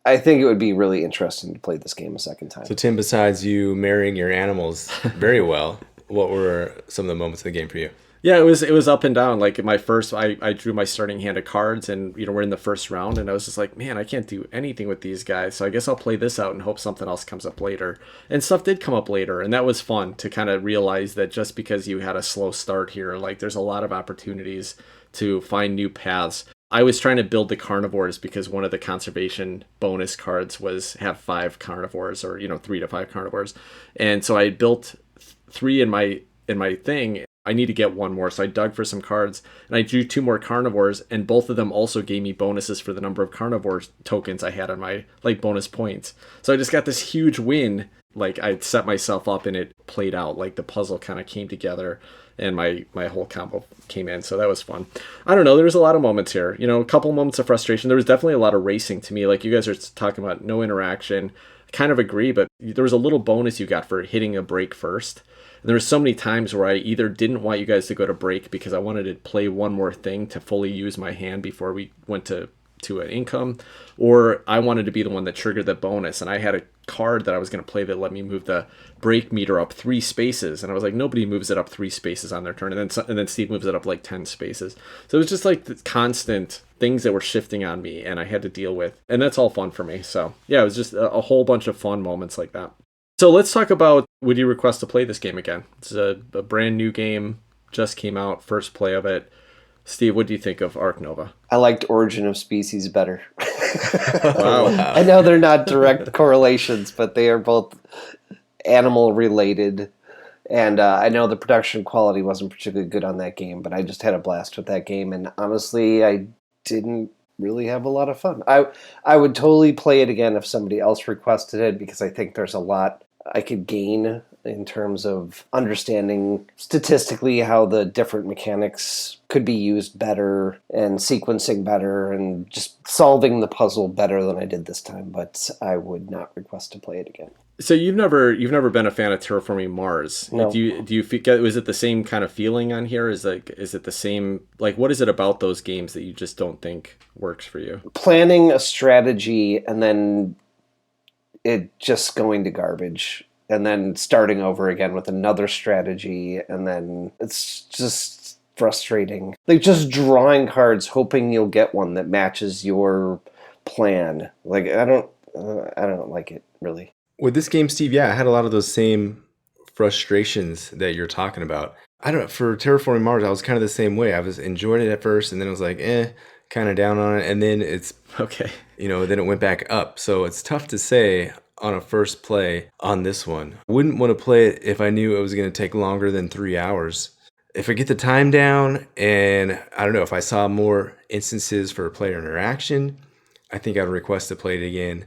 I think it would be really interesting to play this game a second time. So Tim, besides you marrying your animals very well, what were some of the moments of the game for you? Yeah, it was up and down. Like my first, I drew my starting hand of cards, and we're in the first round, and I was just like, man, I can't do anything with these guys. So I guess I'll play this out and hope something else comes up later. And stuff did come up later, and that was fun to kind of realize that just because you had a slow start here, like there's a lot of opportunities to find new paths. I was trying to build the carnivores because one of the conservation bonus cards was have 5 carnivores, or 3 to 5 carnivores, and so I built 3 in my thing. I need to get one more, so I dug for some cards, and I drew 2 more carnivores, and both of them also gave me bonuses for the number of carnivore tokens I had on my bonus points. So I just got this huge win. I set myself up, and it played out. The puzzle kind of came together, and my whole combo came in, so that was fun. I don't know, there was a lot of moments here. A couple moments of frustration. There was definitely a lot of racing to me. You guys are talking about no interaction. I kind of agree, but there was a little bonus you got for hitting a break first. And there were so many times where I either didn't want you guys to go to break because I wanted to play one more thing to fully use my hand before we went to an income, or I wanted to be the one that triggered the bonus, and I had a card that I was going to play that let me move the break meter up 3 spaces, and I was like, nobody moves it up 3 spaces on their turn, and then Steve moves it up 10 spaces. So it was just the constant things that were shifting on me, and I had to deal with, and that's all fun for me. So yeah, it was just a whole bunch of fun moments like that. So let's talk about, would you request to play this game again? It's a brand new game, just came out, first play of it. Steve, what do you think of Ark Nova? I liked Origin of Species better. Wow. I know they're not direct correlations, but they are both animal related. And I know the production quality wasn't particularly good on that game, but I just had a blast with that game. And honestly, I didn't really have a lot of fun. I would totally play it again if somebody else requested it, because I think there's a lot I could gain in terms of understanding statistically how the different mechanics could be used better and sequencing better and just solving the puzzle better than I did this time. But I would not request to play it again. So you've never been a fan of Terraforming Mars. No. Do you feel, was it the same kind of feeling on here? Is it the same, like, what is it about those games that you just don't think works for you? Planning a strategy and then it just going to garbage, and then starting over again with another strategy, and then it's just frustrating. Like just drawing cards hoping you'll get one that matches your plan. Like I don't like it really. With this game, Steve, yeah, I had a lot of those same frustrations that you're talking about. I don't know, for Terraforming Mars, I was kind of the same way. I was enjoying it at first, and then I was like, kind of down on it, and then it's Okay. then it went back up. So it's tough to say on a first play on this one. I wouldn't want to play it if I knew it was going to take longer than 3 hours. If I get the time down, and I don't know, if I saw more instances for player interaction, I think I'd request to play it again.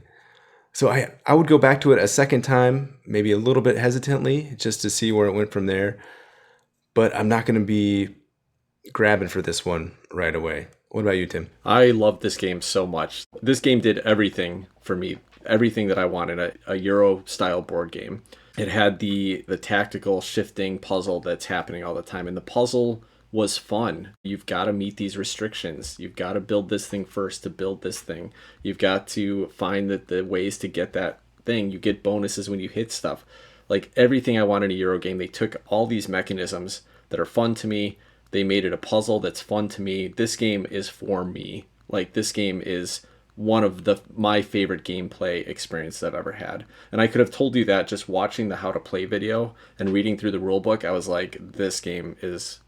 So I would go back to it a second time, maybe a little bit hesitantly, just to see where it went from there. But I'm not going to be grabbing for this one right away. What about you, Tim? I love this game so much. This game did everything for me, everything that I wanted, a Euro-style board game. It had the tactical shifting puzzle that's happening all the time, and the puzzle was fun. You've got to meet these restrictions. You've got to build this thing first to build this thing. You've got to find the ways to get that thing. You get bonuses when you hit stuff. Like everything I want in a Euro game, they took all these mechanisms that are fun to me. They made it a puzzle that's fun to me. This game is for me. Like this game is one of my favorite gameplay experience that I've ever had. And I could have told you that just watching the how to play video and reading through the rule book. I was like, this game is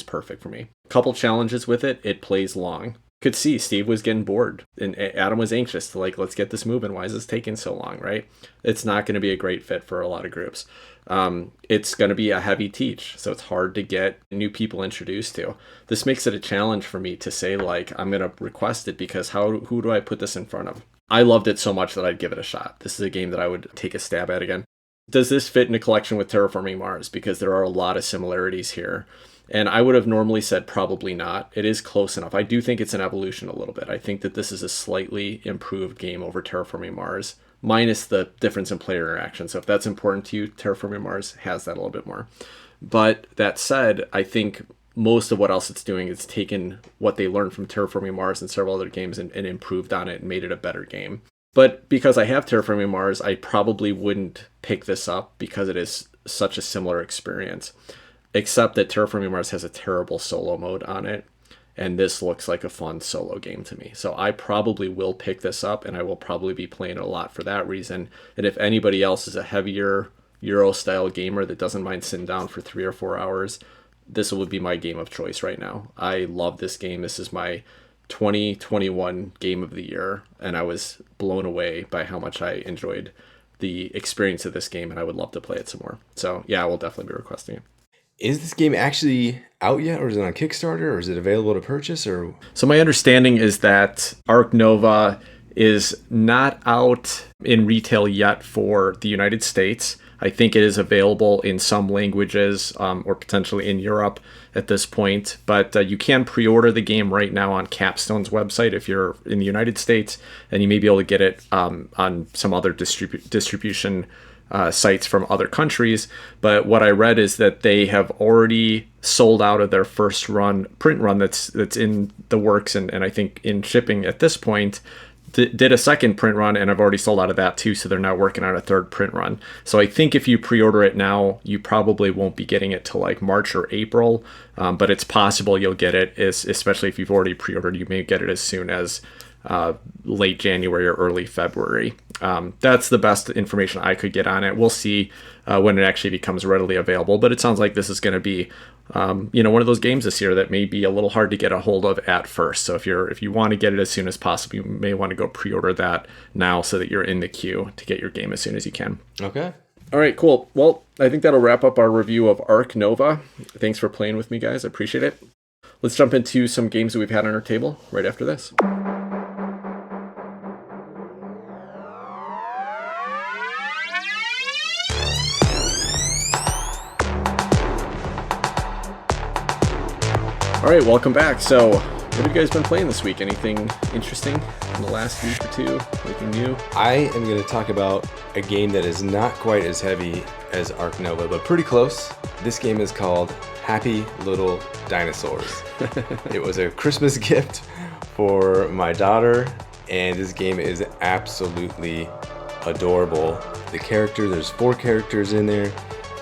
perfect for me. Couple challenges with it. It plays long. Could see Steve was getting bored and Adam was anxious to let's get this moving. Why is this taking so long, right? It's not going to be a great fit for a lot of groups. It's going to be a heavy teach, so it's hard to get new people introduced to. This makes it a challenge for me to say, I'm going to request it because who do I put this in front of? I loved it so much that I'd give it a shot. This is a game that I would take a stab at again. Does this fit in a collection with Terraforming Mars? Because there are a lot of similarities here. And I would have normally said probably not. It is close enough. I do think it's an evolution a little bit. I think that this is a slightly improved game over Terraforming Mars, minus the difference in player interaction. So if that's important to you, Terraforming Mars has that a little bit more. But that said, I think most of what else it's doing is taken what they learned from Terraforming Mars and several other games and improved on it and made it a better game. But because I have Terraforming Mars, I probably wouldn't pick this up because it is such a similar experience. Except that Terraforming Mars has a terrible solo mode on it, and this looks like a fun solo game to me. So I probably will pick this up, and I will probably be playing it a lot for that reason. And if anybody else is a heavier Euro-style gamer that doesn't mind sitting down for 3 or 4 hours, this would be my game of choice right now. I love this game. This is my 2021 game of the year, and I was blown away by how much I enjoyed the experience of this game, and I would love to play it some more. So yeah, I will definitely be requesting it. Is this game actually out yet, or is it on Kickstarter, or is it available to purchase? Or so my understanding is that Ark Nova is not out in retail yet for the United States. I think it is available in some languages or potentially in Europe at this point. But you can pre-order the game right now on Capstone's website if you're in the United States, and you may be able to get it on some other distribution sites from other countries. But what I read is that they have already sold out of their first print run that's in the works and I think in shipping at this point. Did a second print run and I've already sold out of that too, so they're now working on a third print run. So I think if you pre-order it now, you probably won't be getting it till March or April, but it's possible you'll get it, especially if you've already pre-ordered. You may get it as soon as late January or early February. That's the best information I could get on it. We'll see when it actually becomes readily available, but it sounds like this is going to be one of those games this year that may be a little hard to get a hold of at first. So if you want to get it as soon as possible, you may want to go pre-order that now so that you're in the queue to get your game as soon as you can. Okay. All right, cool. Well, I think that'll wrap up our review of Ark Nova. Thanks for playing with me, guys. I appreciate it. Let's jump into some games that we've had on our table right after this. All right, welcome back. So, what have you guys been playing this week? Anything interesting in the last week or two? Anything new? I am going to talk about a game that is not quite as heavy as Ark Nova, but pretty close. This game is called Happy Little Dinosaurs. It was a Christmas gift for my daughter, and this game is absolutely adorable. There's 4 characters in there.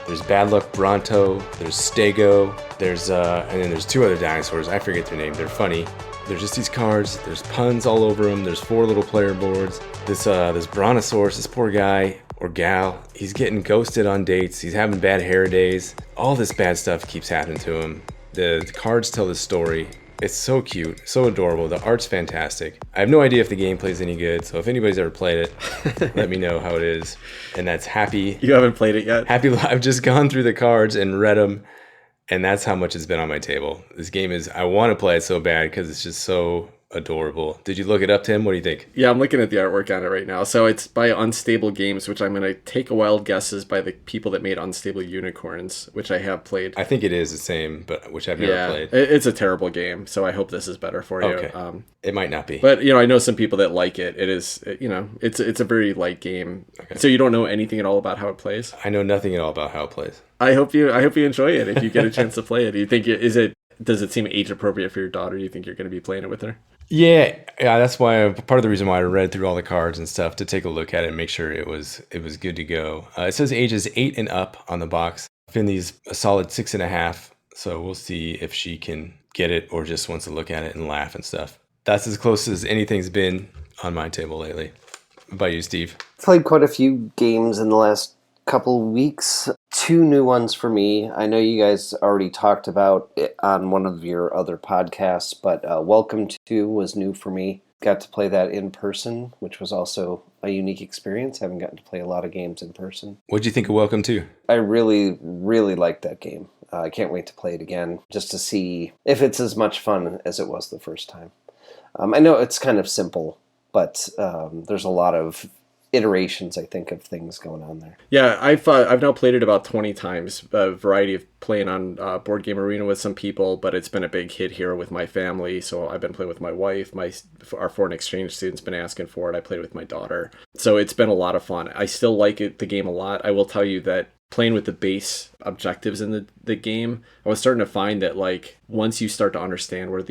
There's Bad Luck Bronto, there's Stego, and then there's 2 other dinosaurs. I forget their name. They're funny. There's just these cards. There's puns all over them. There's 4 little player boards. This Brontosaurus, this poor guy or gal, he's getting ghosted on dates. He's having bad hair days. All this bad stuff keeps happening to him. The cards tell the story. It's so cute, so adorable. The art's fantastic. I have no idea if the gameplay is any good, so if anybody's ever played it, let me know how it is. And that's Happy. You haven't played it yet? I've just gone through the cards and read them, and that's how much it's been on my table. This game I want to play it so bad because it's just so adorable. Did you look it up, Tim? What do you think? Yeah, I'm looking at the artwork on it right now. So it's by Unstable Games, which I'm going to take a wild guess is by the people that made Unstable Unicorns, which I have played. I think it is the same, but which I've never played. It's a terrible game, so I hope this is better for you. Okay. It might not be. But, I know some people that like it. It is, it's a very light game. Okay. So you don't know anything at all about how it plays? I know nothing at all about how it plays. I hope you enjoy it if you get a chance to play it. Do you think does it seem age appropriate for your daughter? Do you think you're going to be playing it with her? Yeah, that's why part of the reason why I read through all the cards and stuff to take a look at it and make sure it was good to go. It says ages 8 and up on the box. Finley's a solid 6.5, so we'll see if she can get it or just wants to look at it and laugh and stuff. That's as close as anything's been on my table lately. What about you, Steve? Played quite a few games in the last couple weeks. 2 new ones for me. I know you guys already talked about it on one of your other podcasts, but Welcome To was new for me. Got to play that in person, which was also a unique experience. Haven't gotten to play a lot of games in person. What'd you think of Welcome To? I really, really liked that game. I can't wait to play it again, just to see if it's as much fun as it was the first time. I know it's kind of simple, but there's a lot of iterations, I think, of things going on there. Yeah, I've now played it about 20 times, a variety of playing on Board Game Arena with some people, but it's been a big hit here with my family, so I've been playing with my wife. Our foreign exchange student's been asking for it. I played with my daughter. So it's been a lot of fun. I still like the game a lot. I will tell you that playing with the base objectives in the game, I was starting to find that once you start to understand what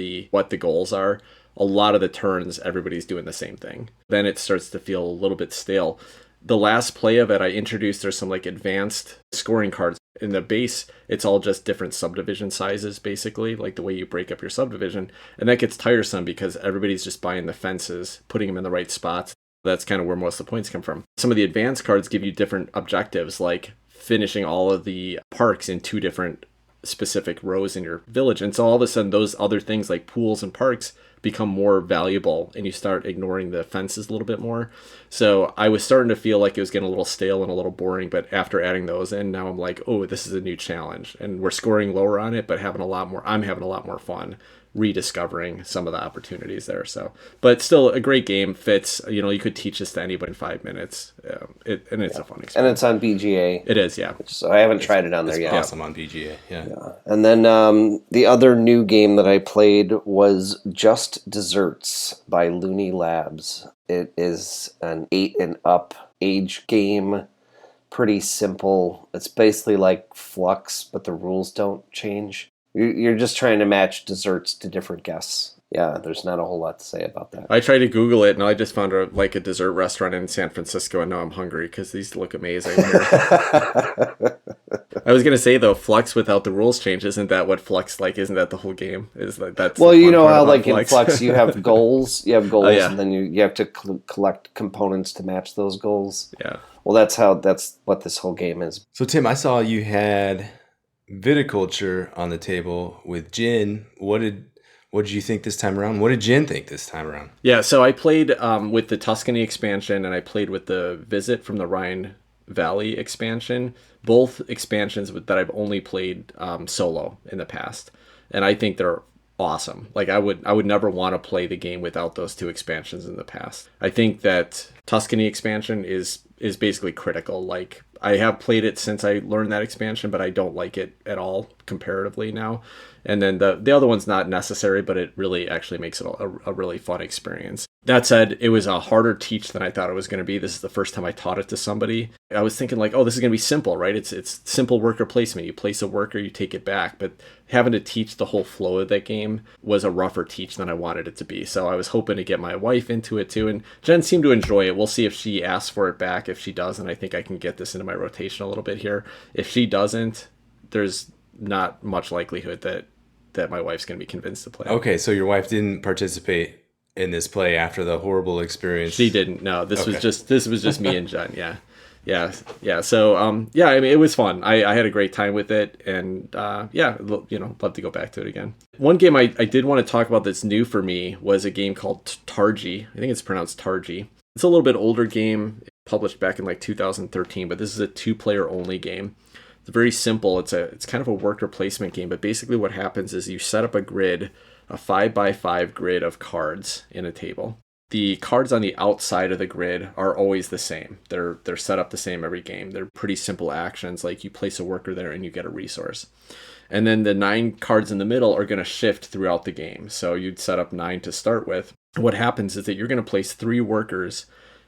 the goals are, a lot of the turns, everybody's doing the same thing. Then it starts to feel a little bit stale. The last play of it, I introduced, there's some advanced scoring cards. In the base, it's all just different subdivision sizes, basically, like the way you break up your subdivision. And that gets tiresome because everybody's just buying the fences, putting them in the right spots. That's kind of where most of the points come from. Some of the advanced cards give you different objectives, like finishing all of the parks in 2 different specific rows in your village. And so all of a sudden, those other things like pools and parks become more valuable and you start ignoring the fences a little bit more. So I was starting to feel like it was getting a little stale and a little boring, but after adding those in, now I'm like, oh, this is a new challenge. And we're scoring lower on it, but I'm having a lot more fun rediscovering some of the opportunities there. So, but still a great game. Fits, you could teach this to anybody in 5 minutes. It's a fun experience. And it's on BGA. It is, yeah. So I haven't tried it on there yet. It's awesome on BGA, yeah. And then the other new game that I played was Just Desserts by Looney Labs. It is an 8 and up age game. Pretty simple. It's basically like Flux, but the rules don't change. You're just trying to match desserts to different guests. Yeah, there's not a whole lot to say about that. I tried to Google it, and I just found a dessert restaurant in San Francisco, and now I'm hungry because these look amazing here. I was gonna say though, Flux without the rules change, isn't that what Flux like? Isn't that the whole game? Is like that's well, the you fun know part how about like in Flux. Flux you have goals, yeah. and then you have to collect components to match those goals. Yeah. Well, that's what this whole game is. So Tim, I saw you had Viticulture on the table with Jin. What did you think this time around? What did Jin think this time around? Yeah, so I played with the Tuscany expansion, and I played with the Visit from the Rhine Valley expansion. Both expansions that I've only played solo in the past, and I think they're awesome. Like I would never want to play the game without those two expansions in the past. I think that Tuscany expansion is basically critical. Like I have played it since I learned that expansion, but I don't like it at all comparatively now. And then the other one's not necessary, but it really actually makes it a really fun experience. That said, it was a harder teach than I thought it was going to be. This is the first time I taught it to somebody. I was thinking like, oh, this is going to be simple, right? It's simple worker placement. You place a worker, you take it back. But having to teach the whole flow of that game was a rougher teach than I wanted it to be. So I was hoping to get my wife into it too. And Jen seemed to enjoy it. We'll see if she asks for it back. If she doesn't, I think I can get this into my rotation a little bit here. If she doesn't, there's not much likelihood that my wife's going to be convinced to play. Okay, so your wife didn't participate in this play after the horrible experience. She didn't. No, this was just me and Jen. Yeah. So I mean, it was fun. I had a great time with it, and love to go back to it again. One game I did want to talk about that's new for me was a game called Targi. I think it's pronounced Targi. It's a little bit older game, published back in like 2013, but this is a 2-player only game. It's very simple. It's kind of a worker placement game, but basically what happens is you set up a grid, a 5x5 grid of cards in a table. The cards on the outside of the grid are always the same. They're set up the same every game. They're pretty simple actions, like you place a worker there and you get a resource. And then the 9 cards in the middle are going to shift throughout the game. So you'd set up 9 to start with. What happens is that you're going to place 3 workers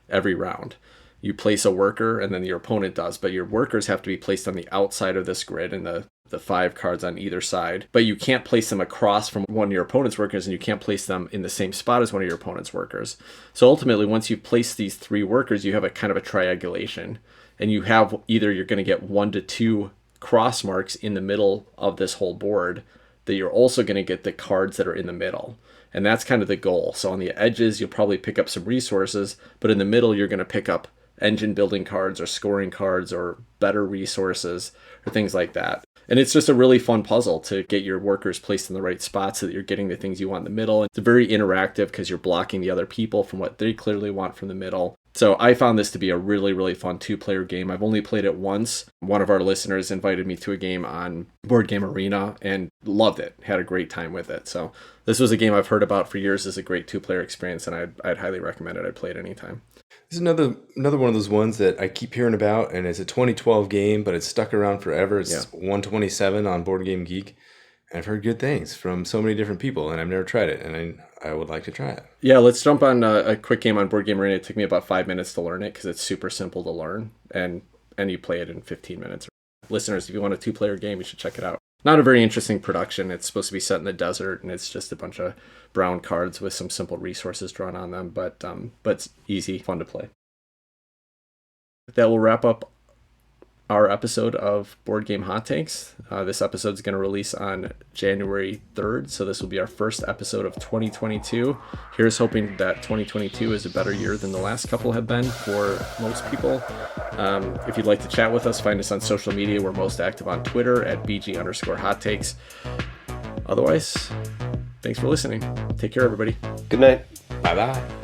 every round. You place a worker and then your opponent does, but your workers have to be placed on the outside of this grid and the 5 cards on either side. But you can't place them across from one of your opponent's workers, and you can't place them in the same spot as one of your opponent's workers. So ultimately, once you place these 3 workers, you have a kind of a triangulation, and you have either you're going to get 1 to 2 cross marks in the middle of this whole board, that you're also going to get the cards that are in the middle. And that's kind of the goal. So on the edges, you'll probably pick up some resources, but in the middle, you're going to pick up engine building cards or scoring cards or better resources or things like that. And it's just a really fun puzzle to get your workers placed in the right spot so that you're getting the things you want in the middle. It's very interactive because you're blocking the other people from what they clearly want from the middle. So I found this to be a really, really fun 2-player game. I've only played it once. One of our listeners invited me to a game on Board Game Arena and loved it. Had a great time with it. So this was a game I've heard about for years as a great 2-player experience, and I'd highly recommend it. I'd play it anytime. This is another one of those ones that I keep hearing about, and it's a 2012 game, but it's stuck around forever. It's 127 on Board Game Geek. And I've heard good things from so many different people, and I've never tried it, and I would like to try it. Yeah, let's jump on a quick game on Board Game Arena. It took me about 5 minutes to learn it because it's super simple to learn, and you play it in 15 minutes. Listeners, if you want a 2-player game, you should check it out. Not a very interesting production. It's supposed to be set in the desert, and it's just a bunch of brown cards with some simple resources drawn on them, but it's easy, fun to play. That will wrap up our episode of Board Game Hot Takes. This episode is going to release on January 3rd, so this will be our first episode of 2022. Here's hoping that 2022 is a better year than the last couple have been for most people. If you'd like to chat with us, find us on social media. We're most active on Twitter at BG_Hot Takes. Otherwise, thanks for listening. Take care, everybody. Good night. Bye-bye.